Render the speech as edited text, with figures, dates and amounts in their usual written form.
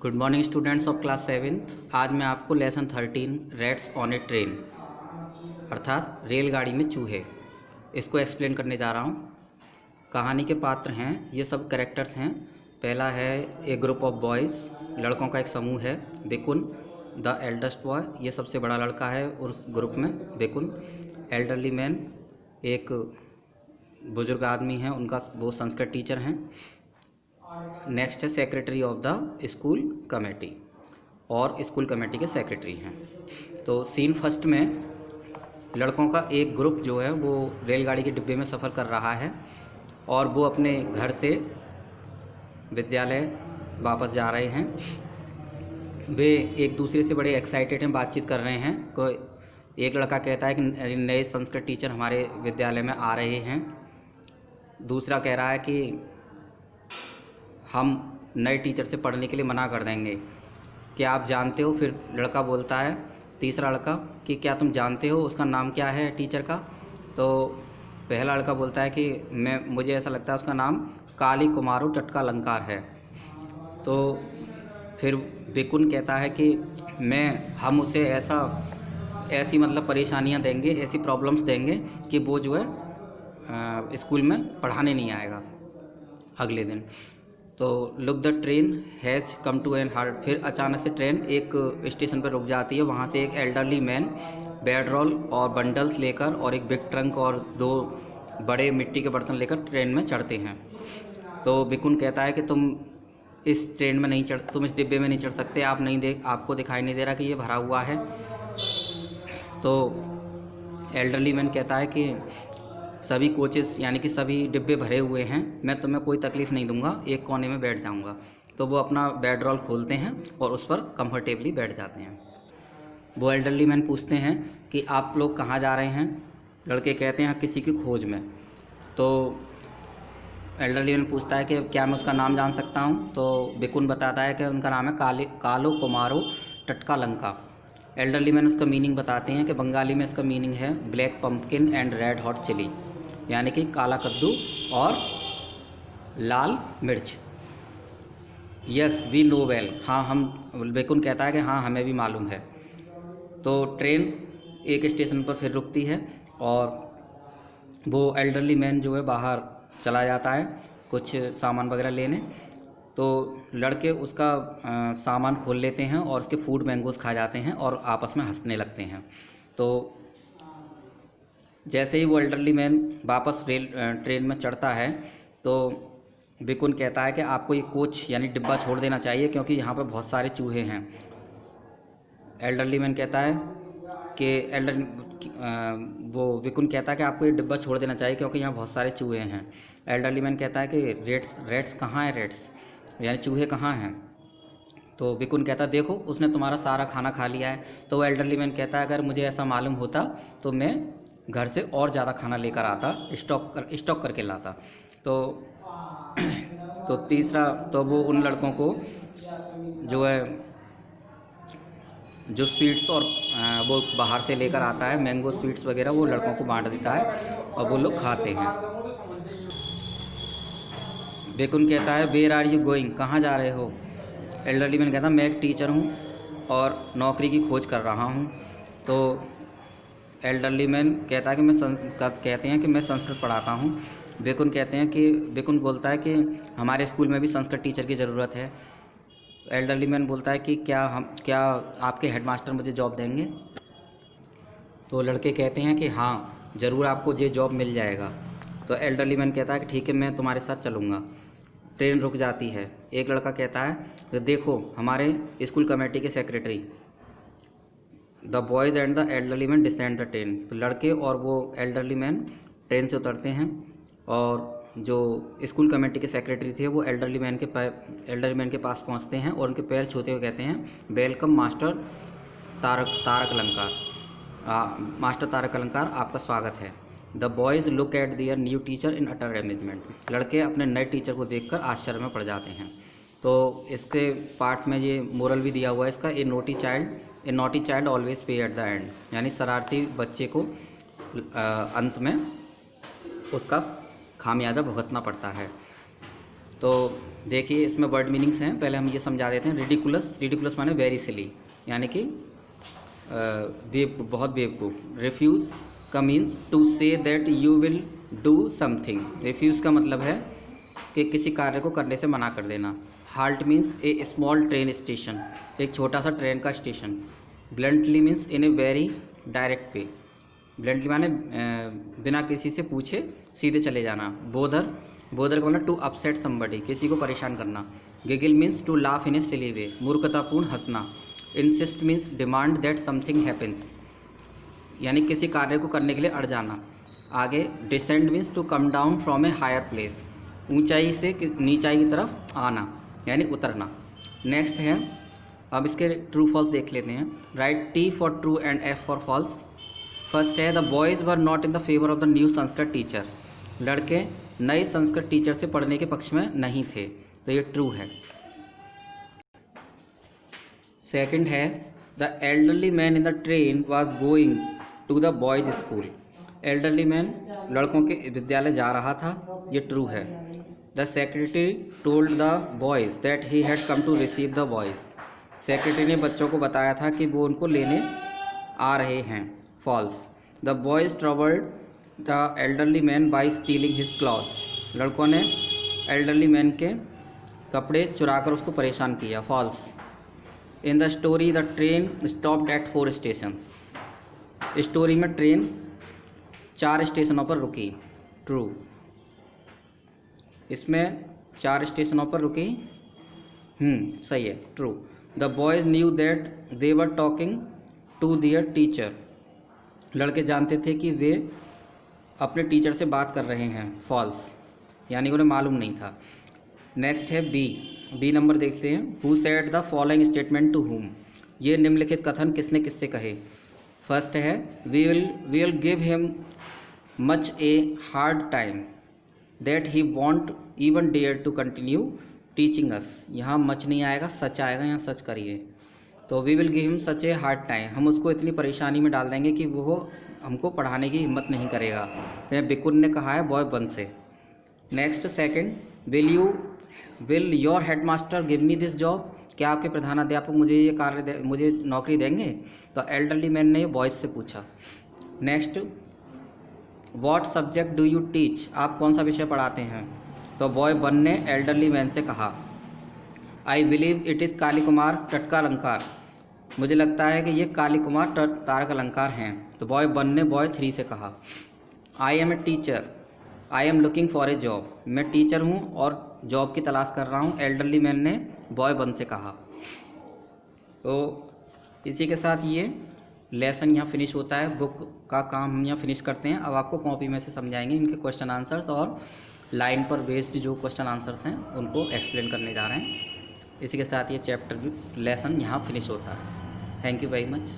Good morning students of class 7th। आज मैं आपको lesson 13 rats on A train अर्थात रेलगाड़ी में चूहे इसको एक्सप्लेन करने जा रहा हूँ। कहानी के पात्र हैं, ये सब कैरेक्टर्स हैं। पहला है ए ग्रुप ऑफ बॉयज़, लड़कों का एक समूह है। बिकुन द एल्डेस्ट बॉय, ये सबसे बड़ा लड़का है उस ग्रुप में, बिकुन। एल्डरली मैन, एक बुजुर्ग आदमी है, उनका वो संस्कृत टीचर हैं। नेक्स्ट है secretary of the school committee, और स्कूल कमेटी के सेक्रेटरी हैं। तो सीन फर्स्ट में लड़कों का एक ग्रुप जो है वो रेलगाड़ी के डिब्बे में सफ़र कर रहा है और वो अपने घर से विद्यालय वापस जा रहे हैं। वे एक दूसरे से बड़े एक्साइटेड हैं, बातचीत कर रहे हैं। कोई एक लड़का कहता है कि नए संस्कृत टीचर हमारे विद्यालय में आ रहे हैं। दूसरा कह रहा है कि हम नए टीचर से पढ़ने के लिए मना कर देंगे, क्या आप जानते हो? फिर लड़का बोलता है, तीसरा लड़का, कि क्या तुम जानते हो उसका नाम क्या है टीचर का? तो पहला लड़का बोलता है कि मुझे ऐसा लगता है उसका नाम काली कुमारो टटका अलंकार है। तो फिर बिकुन कहता है कि हम उसे ऐसी मतलब परेशानियां देंगे, ऐसी प्रॉब्लम्स देंगे कि वो जो है स्कूल में पढ़ाने नहीं आएगा अगले दिन। तो look the train has come to an halt. फिर अचानक से ट्रेन एक स्टेशन पर रुक जाती है। वहाँ से एक एल्डरली मैन बेड रोल और बंडल्स लेकर और एक बिग ट्रंक और 2 बड़े मिट्टी के बर्तन लेकर ट्रेन में चढ़ते हैं। तो बिकुन कहता है कि तुम इस डिब्बे में नहीं चढ़ सकते, आपको दिखाई नहीं दे रहा कि ये भरा हुआ है? तो एल्डरली मैन कहता है कि सभी कोचेस यानी कि सभी डिब्बे भरे हुए हैं, मैं तुम्हें कोई तकलीफ़ नहीं दूंगा, एक कोने में बैठ जाऊंगा। तो वो अपना बेड रोल खोलते हैं और उस पर कंफर्टेबली बैठ जाते हैं। वो एल्डरली मैन पूछते हैं कि आप लोग कहाँ जा रहे हैं? लड़के कहते हैं किसी की खोज में। तो एल्डरली मैन पूछता है कि क्या मैं उसका नाम जान सकता हूँ? तो बिकुन बताता है कि उनका नाम है कालो कुमारो टटका लंका। एल्डरली मैन उसका मीनिंग बताते हैं कि बंगाली में इसका मीनिंग है black pumpkin and red hot chilli, यानी कि काला कद्दू और लाल मिर्च। Yes we know well, Bikun कहता है कि हाँ हमें भी मालूम है। तो ट्रेन एक स्टेशन पर फिर रुकती है और वो एल्डरली मैन जो है बाहर चला जाता है कुछ सामान वगैरह लेने। तो लड़के उसका सामान खोल लेते हैं और उसके फूड मैंगोज़ खा जाते हैं और आपस में हंसने लगते हैं। तो जैसे ही वो एल्डरली मैन वापस ट्रेन में चढ़ता है तो बिकुन कहता है कि आपको ये कोच यानी डिब्बा छोड़ देना चाहिए क्योंकि यहाँ पर बहुत सारे चूहे हैं। एल्डरली मैन कहता है कि वो बिकुन कहता है कि आपको ये डिब्बा छोड़ देना चाहिए क्योंकि यहाँ बहुत सारे चूहे हैं। एल्डरली मैन कहता है कि रेट्स कहाँ हैं? रेट्स यानी चूहे कहाँ हैं? तो बिकुन कहता है देखो उसने तुम्हारा सारा खाना खा लिया है। तो वो एल्डरली मैन कहता है अगर मुझे ऐसा मालूम होता तो मैं घर से और ज़्यादा खाना लेकर आता, स्टॉक करके लाता। तो तीसरा, तो वो उन लड़कों को जो है जो स्वीट्स और वो बाहर से लेकर आता है, मैंगो स्वीट्स वगैरह, वो लड़कों को बांट देता है और वो लोग खाते हैं। बिकुन कहता है वेयर आर यू गोइंग, कहाँ जा रहे हो? एल्डरली मैन कहता है मैं एक टीचर हूँ और नौकरी की खोज कर रहा हूँ। तो एल्डरली मैन कहता है कहते हैं कि मैं संस्कृत पढ़ाता हूँ। बिकुन बोलता है कि हमारे स्कूल में भी संस्कृत टीचर की ज़रूरत है। एल्डरली मैन बोलता है कि क्या आपके हेडमास्टर मुझे जॉब देंगे? तो लड़के कहते हैं कि हाँ ज़रूर आपको ये जॉब मिल जाएगा। तो एल्डरली मैन कहता है कि ठीक है मैं तुम्हारे साथ चलूँगा। ट्रेन रुक जाती है। एक लड़का कहता है कि देखो हमारे स्कूल कमेटी के secretary. The boys and the elderly man descend the train. तो लड़के और वो एल्डरली मैन ट्रेन से उतरते हैं और जो स्कूल कमेटी के सेक्रेटरी थे वो एल्डरली मैन के पास पहुंचते हैं और उनके पैर छूते हुए कहते हैं वेलकम मास्टर तारक अलंकार। मास्टर तारक अलंकार, आपका स्वागत है। The boys look at their new teacher in utter amazement. लड़के अपने नए टीचर को देखकर आश्चर्य में पड़ जाते हैं। तो इसके पार्ट में ये मोरल भी दिया हुआ है इसका, a naughty child always pay at the end, यानी शरारती बच्चे को अंत में उसका खामियाजा भुगतना पड़ता है। तो देखिए इसमें वर्ड मीनिंग्स हैं, पहले हम ये समझा देते हैं। रिडिकुलस, रिडिकुलस माने वेरी सिली, यानी कि बहुत बेवकूफ़। रिफ्यूज़ का means to say that you will do something. Refuse का मतलब है कि किसी कार्य को करने से मना कर देना। हाल्ट मीन्स ए स्मॉल ट्रेन स्टेशन, एक छोटा सा ट्रेन का station. Bluntly means in a very direct way, bluntly माने बिना किसी से पूछे सीधे चले जाना। बोदर, बोदर का मतलब टू अपसेट समबडी, किसी को परेशान करना। गिगिल मीन्स टू लाफ इन ए सिली वे, मूर्खतापूर्ण हंसना। Insist means demand that something happens, यानी किसी कार्य को करने के लिए अड़ जाना। आगे descend means to come down from a higher place, ऊंचाई से नीचाई की तरफ आना यानी उतरना। नेक्स्ट है, अब इसके ट्रू फॉल्स देख लेते हैं। Right T for true and F for false. First है the boys were not in the favour of the new Sanskrit teacher, लड़के नए संस्कृत टीचर से पढ़ने के पक्ष में नहीं थे, तो ये ट्रू है। सेकंड है the elderly man in the train was going to the boys school, elderly man लड़कों के विद्यालय जा रहा था, ये ट्रू है। The secretary told the boys that he had come to receive the boys, secretary ने बच्चों को बताया था कि वो उनको लेने आ रहे हैं, false. The boys troubled the elderly man by stealing his clothes, लड़कों ने एल्डरली मैन के कपड़े चुराकर उसको परेशान किया, false. In the story the train stopped at 4 station, story में ट्रेन 4 स्टेशनों पर रुकी, ट्रू। इसमें 4 स्टेशनों पर रुकी, सही है, true. The boys knew that they were talking to their teacher, लड़के जानते थे कि वे अपने टीचर से बात कर रहे हैं, फॉल्स, यानी उन्हें मालूम नहीं था। नेक्स्ट है बी, बी नंबर देखते हैं। Who said the following statement to whom, ये निम्नलिखित कथन किसने किससे कहे। फर्स्ट है we will give him much a hard time that he won't even dare to continue teaching us, यहाँ मच नहीं आएगा, सच आएगा, यहाँ सच करिए। तो we will give him such a hard time, हम उसको इतनी परेशानी में डाल देंगे कि वो हमको पढ़ाने की हिम्मत नहीं करेगा, यह बिकुन ने कहा है बॉय बन से। Next second, will your headmaster give me this job, क्या आपके प्रधानाध्यापक मुझे ये कार्य मुझे नौकरी देंगे, तो एल्डरली मैन ने बॉयज़ से पूछा। Next, what subject do you teach, आप कौन सा विषय पढ़ाते हैं, तो बॉय वन ने एल्डरली मैन से कहा I believe it is Kali Kumar टटका अलंकार, मुझे लगता है कि ये काली कुमार तारक अलंकार हैं, तो बॉय वन ने बॉय 3 से कहा। I am a teacher I am looking for a job, मैं टीचर हूँ और जॉब की तलाश कर रहा हूँ, एल्डरली मैन ने बॉय वन से कहा। तो इसी के साथ ये लेसन यहाँ फिनिश होता है, बुक का काम हम यहाँ फिनिश करते हैं। अब आपको कॉपी में से समझाएंगे इनके क्वेश्चन आंसर्स और लाइन पर बेस्ड जो क्वेश्चन आंसर्स हैं उनको एक्सप्लेन करने जा रहे हैं। इसी के साथ ये चैप्टर भी लेसन यहाँ फिनिश होता है। Thank you very much.